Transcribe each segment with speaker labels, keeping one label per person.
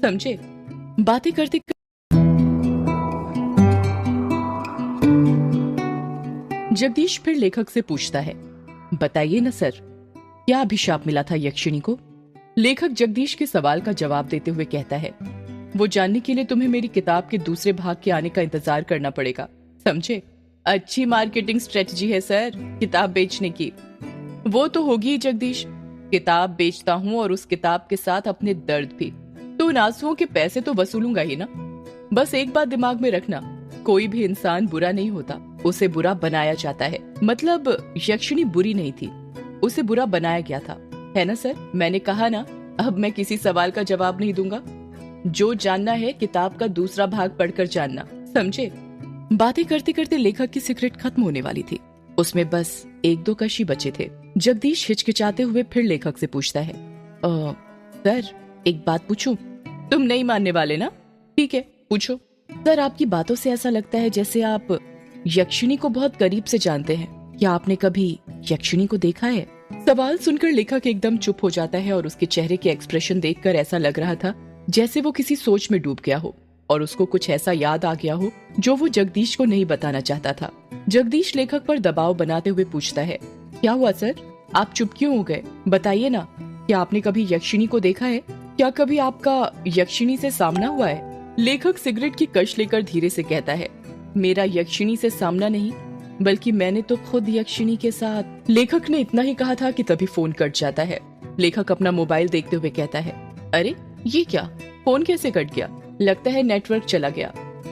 Speaker 1: समझे? बातें करते जगदीश फिर लेखक से पूछता है, बताइए ना सर, क्या अभिशाप मिला था यक्षिणी को? लेखक जगदीश के सवाल का जवाब देते हुए कहता है, वो जानने के लिए तुम्हें मेरी किताब के दूसरे भाग के आने का इंतजार करना पड़ेगा, समझे? अच्छी मार्केटिंग स्ट्रेटजी है सर, किताब बेचने की। वो तो होगी ही जगदीश, किताब बेचता हूँ और उस किताब के साथ अपने दर्द भी, तो उन आंसुओं के पैसे तो वसूलूंगा ही ना। बस एक बात दिमाग में रखना, कोई भी इंसान बुरा नहीं होता, उसे बुरा बनाया जाता है। मतलब यक्षिणी बुरी नहीं थी, उसे बुरा बनाया गया था, है ना सर? मैंने कहा ना, अब मैं किसी सवाल का जवाब नहीं दूंगा। जो जानना है किताब का दूसरा भाग पढ़कर जानना, समझे? बातें करते करते लेखक की सिगरेट खत्म होने वाली थी, उसमें बस 1-2 कश ही बचे थे। जगदीश हिचकिचाते हुए फिर लेखक से पूछता है, सर एक बात पूछूं? तुम नहीं मानने वाले ना? ठीक है, पूछो। सर, आपकी बातों से ऐसा लगता है जैसे आप यक्षिणी को बहुत करीब से जानते हैं। क्या आपने कभी यक्षिणी को देखा है? सवाल सुनकर लेखक एकदम चुप हो जाता है और उसके चेहरे के एक्सप्रेशन देखकर ऐसा लग रहा था जैसे वो किसी सोच में डूब गया हो और उसको कुछ ऐसा याद आ गया हो जो वो जगदीश को नहीं बताना चाहता था। जगदीश लेखक पर दबाव बनाते हुए पूछता है, क्या हुआ सर, आप चुप क्यों हो गए? बताइए ना, क्या आपने कभी यक्षिणी को देखा है? क्या कभी आपका यक्षिणी से सामना हुआ है? लेखक सिगरेट की कश लेकर धीरे से कहता है, मेरा यक्षिणी से सामना नहीं, बल्कि मैंने तो खुद यक्षिणी के साथ। लेखक ने इतना ही कहा था कि तभी फोन कट जाता है। लेखक अपना मोबाइल देखते हुए कहता है, अरे ये क्या, फोन कैसे कट गया? लगता है नेटवर्क चला गया।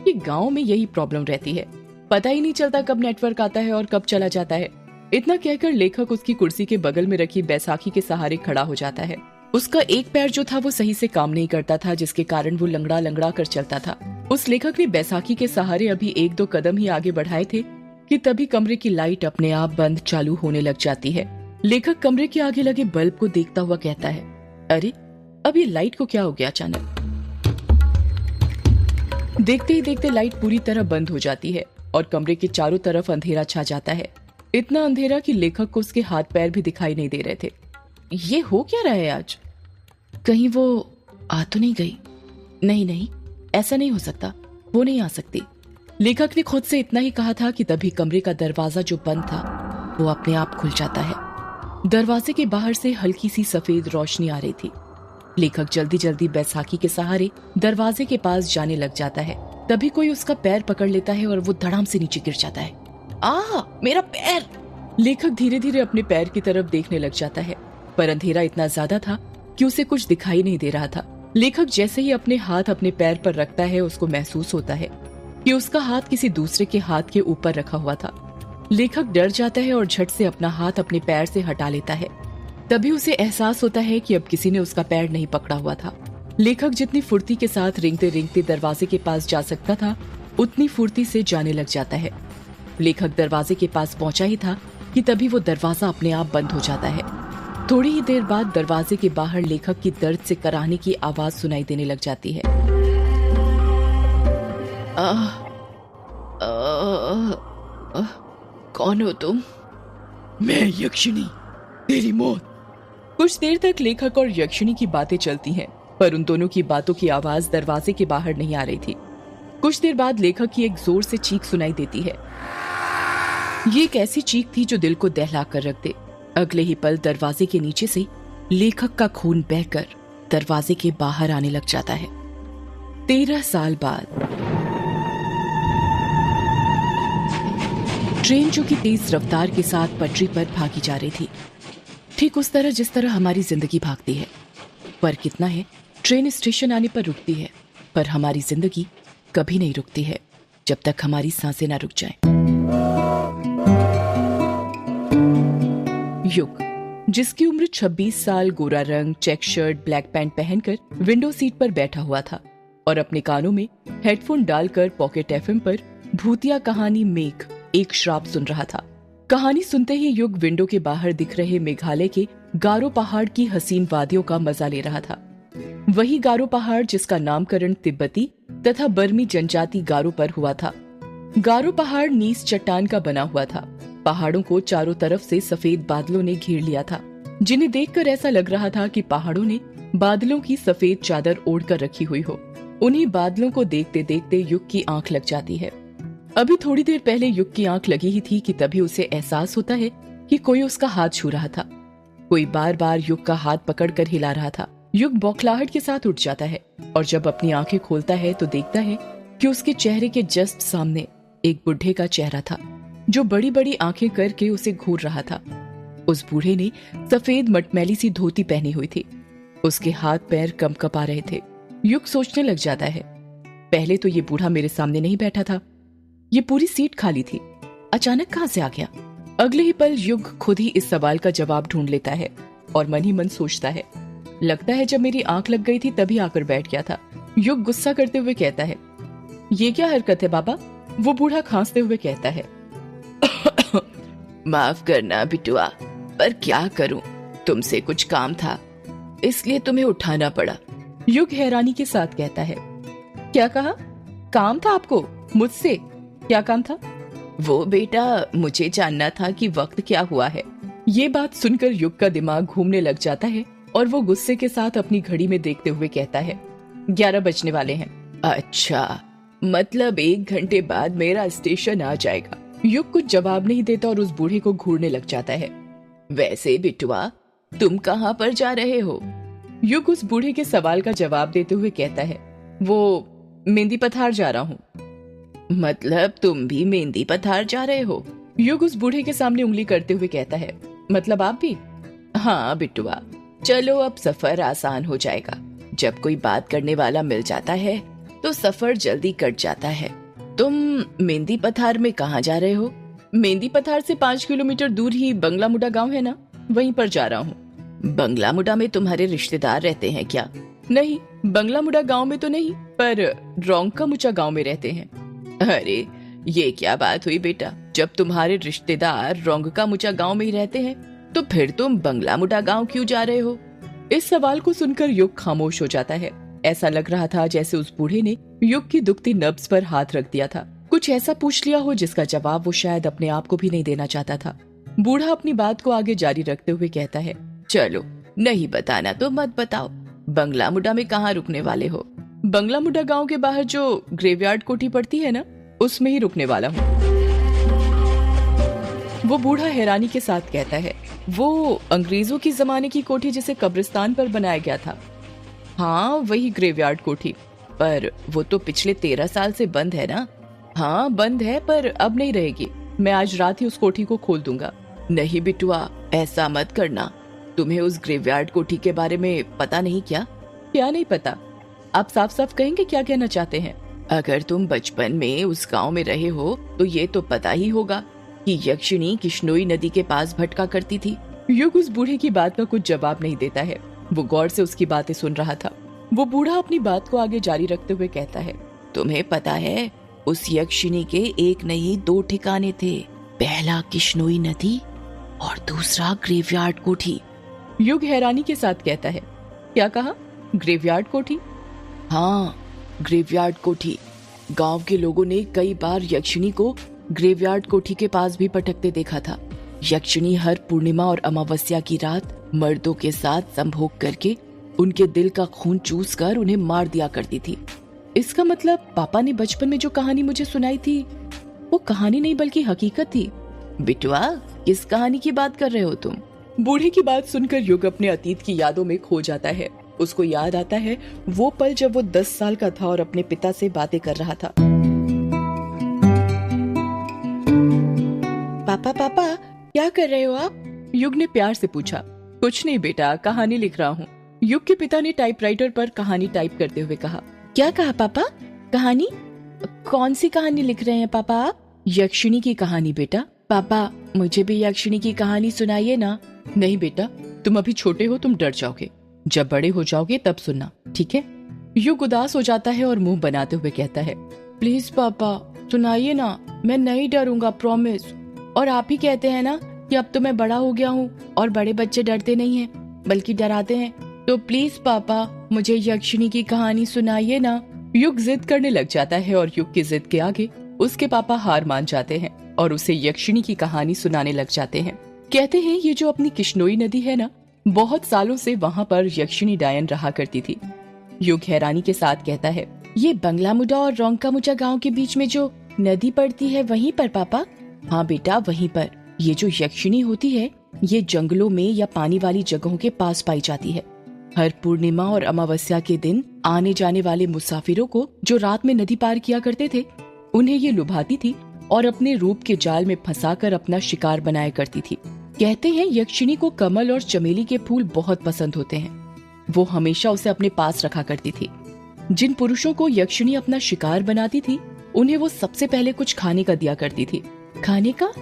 Speaker 1: ये गांव में यही प्रॉब्लम रहती है, पता ही नहीं चलता कब नेटवर्क आता है और कब चला जाता है। इतना कहकर लेखक उसकी कुर्सी के बगल में रखी बैसाखी के सहारे खड़ा हो जाता है। उसका एक पैर जो था वो सही से काम नहीं करता था, जिसके कारण वो लंगड़ा लंगड़ा कर चलता था। उस लेखक ने बैसाखी के सहारे अभी 1-2 कदम ही आगे बढ़ाए थे कि तभी कमरे की लाइट अपने आप बंद चालू होने लग जाती है। लेखक कमरे के आगे लगे बल्ब को देखता हुआ कहता है, अरे अब ये लाइट को क्या हो गया अचानक? देखते ही देखते लाइट पूरी तरह बंद हो जाती है और कमरे के चारों तरफ अंधेरा छा जाता है। इतना अंधेरा कि लेखक को उसके हाथ पैर भी दिखाई नहीं दे रहे थे। ये हो क्या रहा है आज? कहीं वो आ तो नहीं गई? नहीं नहीं, ऐसा नहीं हो सकता, वो नहीं आ सकती। लेखक ने खुद से इतना ही कहा था कि तभी कमरे का दरवाजा जो बंद था वो अपने आप खुल जाता है। दरवाजे के बाहर से हल्की सी सफेद रोशनी आ रही थी। लेखक जल्दी जल्दी बैसाखी के सहारे दरवाजे के पास जाने लग जाता है। तभी कोई उसका पैर पकड़ लेता है और वो धड़ाम से नीचे गिर जाता है। मेरा पैर! लेखक धीरे धीरे अपने पैर की तरफ देखने लग जाता है, पर अंधेरा इतना ज्यादा था कि उसे कुछ दिखाई नहीं दे रहा था। लेखक जैसे ही अपने हाथ अपने पैर पर रखता है, उसको महसूस होता है कि उसका हाथ किसी दूसरे के हाथ के ऊपर रखा हुआ था। लेखक डर जाता है और झट से अपना हाथ अपने पैर से हटा लेता है। तभी उसे एहसास होता है कि अब किसी ने उसका पैर नहीं पकड़ा हुआ था। लेखक जितनी फुर्ती के साथ रेंगते रेंगते दरवाजे के पास जा सकता था, उतनी फुर्ती से जाने लग जाता है। लेखक दरवाजे के पास पहुंचा ही था कि तभी वो दरवाजा अपने आप बंद हो जाता है। थोड़ी ही देर बाद दरवाजे के बाहर लेखक की दर्द से कराहने की आवाज सुनाई देने लग जाती है। कौन हो तुम? मैं यक्षिणी, तेरी मौत। कुछ देर तक लेखक और यक्षिणी की बातें चलती हैं, पर उन दोनों की बातों की आवाज दरवाजे के बाहर नहीं आ रही थी। कुछ देर बाद लेखक की एक जोर से चीख सुनाई देती है। ये एक ऐसी चीख थी जो दिल को दहला कर रख दे। अगले ही पल दरवाजे के नीचे से लेखक का खून बहकर दरवाजे के बाहर आने लग जाता है। 13 साल बाद ट्रेन जो कि तेज रफ्तार के साथ पटरी पर भागी जा रही थी, ठीक उस तरह जिस तरह हमारी जिंदगी भागती है। पर कितना है, ट्रेन स्टेशन आने पर रुकती है, पर हमारी जिंदगी कभी नहीं रुकती है जब तक हमारी सांसें ना रुक जाएं। युग, जिसकी उम्र 26 साल, गोरा रंग, चेक शर्ट, ब्लैक पैंट पहनकर विंडो सीट पर बैठा हुआ था और अपने कानों में हेडफोन डालकर पॉकेट एफएम पर भूतिया कहानी मेघ एक श्राप सुन रहा था। कहानी सुनते ही युग विंडो के बाहर दिख रहे मेघालय के गारो पहाड़ की हसीन वादियों का मजा ले रहा था। वही गारो पहाड़ जिसका नामकरण तिब्बती तथा बर्मी जनजाति गारो पर हुआ था। गारो पहाड़ नीस चट्टान का बना हुआ था। पहाड़ों को चारों तरफ से सफेद बादलों ने घेर लिया था, जिन्हें देखकर ऐसा लग रहा था कि पहाड़ों ने बादलों की सफेद चादर ओढ़ कर रखी हुई हो। उन्हीं बादलों को देखते देखते युग की आंख लग जाती है। अभी थोड़ी देर पहले युग की आंख लगी ही थी कि तभी उसे एहसास होता है कि कोई उसका हाथ छू रहा था। कोई बार बार युग का हाथ पकड़कर हिला रहा था। युग बौखलाहट के साथ उठ जाता है और जब अपनी आंखें खोलता है तो देखता है कि उसके चेहरे के जस्ट सामने एक बुढ़े का चेहरा था, जो बड़ी बड़ी आंखें करके उसे घूर रहा था। उस बूढ़े ने सफेद मटमैली सी धोती पहनी हुई थी। उसके हाथ पैर कंपकपा रहे थे। युग सोचने लग जाता है, पहले तो ये बूढ़ा मेरे सामने नहीं बैठा था, ये पूरी सीट खाली थी, अचानक कहां से आ गया। अगले ही पल युग खुद ही इस सवाल का जवाब ढूंढ लेता है और मन ही मन सोचता है, लगता है जब मेरी आंख लग गई थी तभी आकर बैठ गया था। युग गुस्सा करते हुए कहता है, ये क्या हरकत है बाबा? वो बूढ़ा खांसते हुए कहता है, माफ करना बिटुआ, पर क्या करूं, तुमसे कुछ काम था इसलिए तुम्हें उठाना पड़ा। युग हैरानी के साथ कहता है, क्या कहा? काम था आपको मुझसे? क्या काम था? वो बेटा, मुझे जानना था कि वक्त क्या हुआ है। ये बात सुनकर युग का दिमाग घूमने लग जाता है और वो गुस्से के साथ अपनी घड़ी में देखते हुए कहता है, 11 बजने वाले हैं। अच्छा, मतलब 1 घंटे बाद मेरा स्टेशन आ जाएगा। युग कुछ जवाब नहीं देता और उस बूढ़े को घूरने लग जाता है। वैसे बिटुआ, तुम कहाँ पर जा रहे हो? युग उस बूढ़े के सवाल का जवाब देते हुए कहता है, वो मेहंदी पथार जा रहा हूँ। मतलब तुम भी मेहंदी पथार जा रहे हो? युग उस बूढ़े के सामने उंगली करते हुए कहता है, मतलब आप भी? हाँ बिटुआ, चलो अब सफर आसान हो जाएगा। जब कोई बात करने वाला मिल जाता है तो सफर जल्दी कट जाता है। तुम मेहंदी पथार में कहाँ जा रहे हो? मेहंदी पथार से 5 किलोमीटर दूर ही बंगला मुडा गांव है ना, वहीं पर जा रहा हूँ। बंगला मुडा में तुम्हारे रिश्तेदार रहते हैं क्या? नहीं, बंगला मुडा गांव में तो नहीं, पर रोंका मुचा गांव में रहते हैं। अरे ये क्या बात हुई बेटा, जब तुम्हारे रिश्तेदार रोंका मुचा गांव में ही रहते हैं तो फिर तुम बंगला मुडा गांव क्यों जा रहे हो? इस सवाल को सुनकर युग खामोश हो जाता है। ऐसा लग रहा था जैसे उस बूढ़े ने युग की दुखती नब्ज पर हाथ रख दिया था, कुछ ऐसा पूछ लिया हो जिसका जवाब वो शायद अपने आप को भी नहीं देना चाहता था। बूढ़ा अपनी बात को आगे जारी रखते हुए कहता है, चलो नहीं बताना तो मत बताओ, बंगला मुडा में कहाँ रुकने वाले हो? बंगला मुडा गांव के बाहर जो ग्रेवयार्ड कोठी पड़ती है ना, उसमें ही रुकने वाला हूँ। वो बूढ़ा हैरानी के साथ कहता है, वो अंग्रेजों की जमाने की कोठी जिसे कब्रिस्तान पर बनाया गया था? हाँ वही ग्रेवयार्ड कोठी, पर वो तो पिछले 13 साल से बंद है ना? हाँ बंद है, पर अब नहीं रहेगी। मैं आज रात ही उस कोठी को खोल दूंगा। नहीं बिटुआ, ऐसा मत करना। तुम्हें उस ग्रेवयार्ड कोठी के बारे में पता नहीं क्या? क्या नहीं पता? आप साफ साफ कहेंगे क्या कहना चाहते हैं? अगर तुम बचपन में उस गांव में रहे हो तो ये तो पता ही होगा कि यक्षिणी किश्नोई नदी के पास भटका करती थी। युग उस बूढ़े की बात का कुछ जवाब नहीं देता है। वो गौर से उसकी बातें सुन रहा था। वो बूढ़ा अपनी बात को आगे जारी रखते हुए कहता है, तुम्हें पता है उस यक्षिणी के एक नहीं 2 ठिकाने थे, पहला किश्नोई नदी और दूसरा ग्रेवयार्ड कोठी। युग हैरानी के साथ कहता है, क्या कहा? ग्रेवयार्ड कोठी? हाँ ग्रेवयार्ड कोठी। गांव के लोगों ने कई बार यक्षिणी को ग्रेवयार्ड कोठी के पास भी भटकते देखा था। यक्षिणी हर पूर्णिमा और अमावस्या की रात मर्दों के साथ संभोग करके उनके दिल का खून चूस कर उन्हें मार दिया करती थी। इसका मतलब पापा ने बचपन में जो कहानी मुझे सुनाई थी वो कहानी नहीं बल्कि हकीकत थी। बिटुआ, किस कहानी की बात कर रहे हो तुम? बूढ़े की बात सुनकर युग अपने अतीत की यादों में खो जाता है। उसको याद आता है वो पल जब वो 10 साल का था और अपने पिता से बातें कर रहा था। पापा पापा क्या कर रहे हो आप? युग ने प्यार से पूछा। कुछ नहीं बेटा, कहानी लिख रहा हूँ। युग के पिता ने टाइपराइटर पर कहानी टाइप करते हुए कहा। क्या कहा पापा? कहानी? कौन सी कहानी लिख रहे हैं पापा आप? यक्षिणी की कहानी बेटा। पापा मुझे भी यक्षिणी की कहानी सुनाइए ना। नहीं बेटा, तुम अभी छोटे हो, तुम डर जाओगे। जब बड़े हो जाओगे तब सुनना, ठीक है? युग उदास हो जाता है और मुंह बनाते हुए कहता है, प्लीज पापा सुनाइए ना, मैं नहीं डरूंगा, प्रॉमिस। और आप ही कहते हैं ना कि अब तो मैं बड़ा हो गया हूँ और बड़े बच्चे डरते नहीं हैं बल्कि डराते हैं, तो प्लीज पापा मुझे यक्षिणी की कहानी सुनाइए ना। युग जिद करने लग जाता है और युग की जिद के आगे उसके पापा हार मान जाते हैं और उसे यक्षिणी की कहानी सुनाने लग जाते हैं। कहते हैं ये जो अपनी किश्नोई नदी है ना, बहुत सालों से वहाँ पर यक्षिणी डायन रहा करती थी। युग हैरानी के साथ कहता है, ये बंगला मुडा और रोंका मुडा गांव के बीच में जो नदी पड़ती है वहीं पर पापा? हाँ बेटा, वहीं पर। ये जो यक्षिणी होती है ये जंगलों में या पानी वाली जगहों के पास पाई जाती है। हर पूर्णिमा और अमावस्या के दिन आने जाने वाले मुसाफिरों को जो रात में नदी पार किया करते थे, उन्हें ये लुभाती थी और अपने रूप के जाल में फंसाकर अपना शिकार बनाया करती थी। कहते हैं यक्षिणी को कमल और चमेली के फूल बहुत पसंद होते हैं। वो हमेशा उसे अपने पास रखा करती थी। जिन पुरुषों को यक्षिणी अपना शिकार बनाती थी उन्हें वो सबसे पहले कुछ खाने का दिया करती थी। खाने का?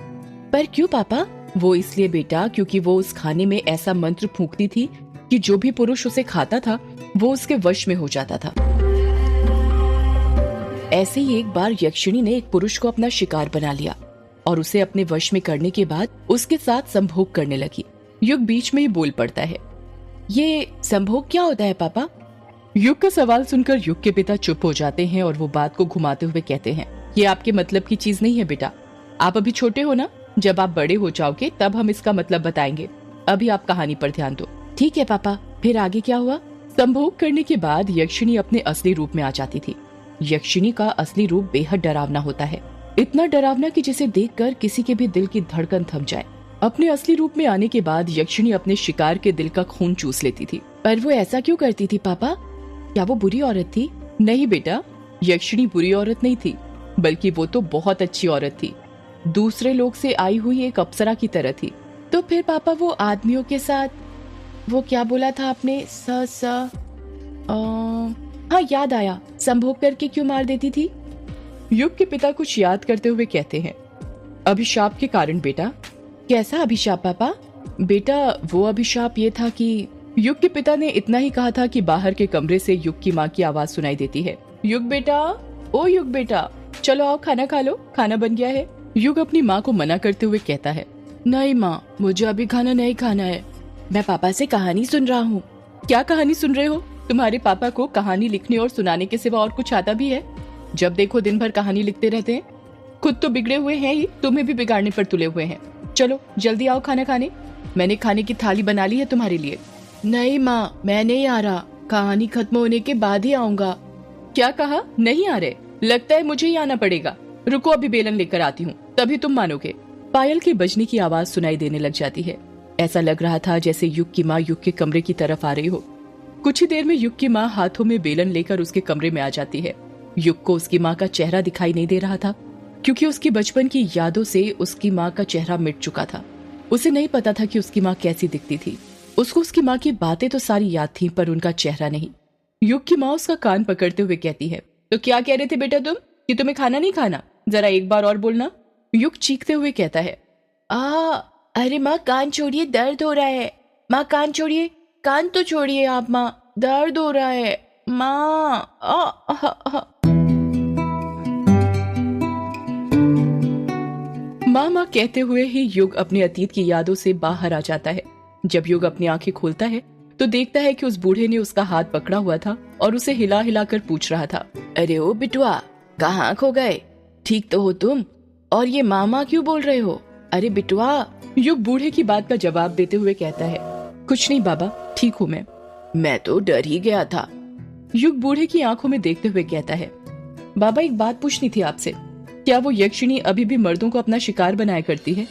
Speaker 1: पर क्यों पापा? वो इसलिए बेटा, क्योंकि वो उस खाने में ऐसा मंत्र फूंकती थी कि जो भी पुरुष उसे खाता था वो उसके वश में हो जाता था। ऐसे ही एक बार यक्षिणी ने एक पुरुष को अपना शिकार बना लिया और उसे अपने वश में करने के बाद उसके साथ संभोग करने लगी। युग बीच में ही बोल पड़ता है, ये संभोग क्या होता है पापा? युग का सवाल सुनकर युग के पिता चुप हो जाते हैं और वो बात को घुमाते हुए कहते हैं, ये आपके मतलब की चीज नहीं है बेटा। आप अभी छोटे हो ना, जब आप बड़े हो जाओगे तब हम इसका मतलब बताएंगे। अभी आप कहानी पर ध्यान दो। ठीक है पापा, फिर आगे क्या हुआ? संभोग करने के बाद यक्षिणी अपने असली रूप में आ जाती थी। यक्षिणी का असली रूप बेहद डरावना होता है, इतना डरावना कि जिसे देखकर किसी के भी दिल की धड़कन थम जाए। अपने असली रूप में आने के बाद यक्षिणी अपने शिकार के दिल का खून चूस लेती थी। पर वो ऐसा क्यों करती थी पापा? क्या वो बुरी औरत थी? नहीं बेटा, यक्षिणी बुरी औरत नहीं थी, बल्कि वो तो बहुत अच्छी औरत थी। दूसरे लोग से आई हुई एक अप्सरा की तरह थी। तो फिर पापा वो आदमियों के साथ, वो क्या बोला था आपने? हाँ याद आया, संभोग करके क्यों मार देती थी? युग के पिता कुछ याद करते हुए कहते हैं, अभिशाप के कारण बेटा। कैसा अभिशाप पापा? बेटा वो अभिशाप ये था कि युग के पिता ने इतना ही कहा था कि बाहर के कमरे से युग की माँ की आवाज सुनाई देती है, युग बेटा, ओ युग बेटा, चलो आओ खाना खा लो, खाना बन गया है। युग अपनी माँ को मना करते हुए कहता है, नहीं माँ, मुझे अभी खाना नहीं खाना है, मैं पापा से कहानी सुन रहा हूँ। क्या कहानी सुन रहे हो? तुम्हारे पापा को कहानी लिखने और सुनाने के सिवा और कुछ आता भी है? जब देखो दिन भर कहानी लिखते रहते हैं। खुद तो बिगड़े हुए हैं ही, तुम्हें भी बिगाड़ने पर तुले हुए हैं। चलो जल्दी आओ खाना खाने, मैंने खाने की थाली बना ली है तुम्हारे लिए। नहीं माँ, मैं नहीं आ रहा, कहानी खत्म होने के बाद ही आऊंगा। क्या कहा? नहीं आ रहे? लगता है मुझे ही आना पड़ेगा। रुको, अभी बेलन लेकर आती हूँ, तभी तुम मानोगे। पायल के बजने की आवाज सुनाई देने लग जाती है। ऐसा लग रहा था जैसे युग की माँ युग के कमरे की तरफ आ रही हो। कुछ ही देर में युग की माँ हाथों में बेलन लेकर उसके कमरे में आ जाती है। युग को उसकी माँ का चेहरा दिखाई नहीं दे रहा था, क्योंकि उसकी बचपन की यादों से उसकी माँ का चेहरा मिट चुका था। उसे नहीं पता था कि उसकी माँ कैसी दिखती थी। उसको उसकी माँ की बातें तो सारी याद थी, पर उनका चेहरा नहीं। युग की माँ उसका कान पकड़ते हुए कहती है, तो क्या कह रहे थे बेटा तुम, कि तुम्हें खाना नहीं खाना? जरा एक बार और बोलना। युग चीखते हुए कहता है, अरे माँ कान छोड़िए, दर्द हो रहा है। माँ कान छोड़िए, कान तो छोड़िए आप माँ, दर्द हो रहा है माँ। माँ कहते हुए ही युग अपने अतीत की यादों से बाहर आ जाता है। जब युग अपनी आंखें खोलता है तो देखता है कि उस बूढ़े ने उसका हाथ पकड़ा हुआ था और उसे हिला हिला कर पूछ रहा था, अरे ओ बिटुआ, कहाँ खो गए? ठीक तो हो तुम? और ये मामा क्यों बोल रहे हो? अरे बिटुआ। युग बूढ़े की बात का जवाब देते हुए कहता है, कुछ नहीं बाबा, ठीक हूँ मैं तो डर ही गया था। युग बूढ़े की आंखों में देखते हुए कहता है, बाबा एक बात पूछनी थी आपसे, क्या वो यक्षिणी अभी भी मर्दों को अपना शिकार बनाया करती है?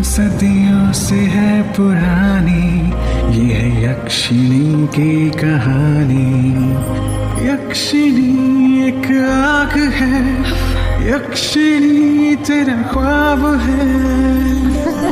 Speaker 2: सदियों से है पुरानी ये है यक्षिणी की कहानी। यक्षिणी एक आग है, यक्षिणी तेरा ख्वाब है।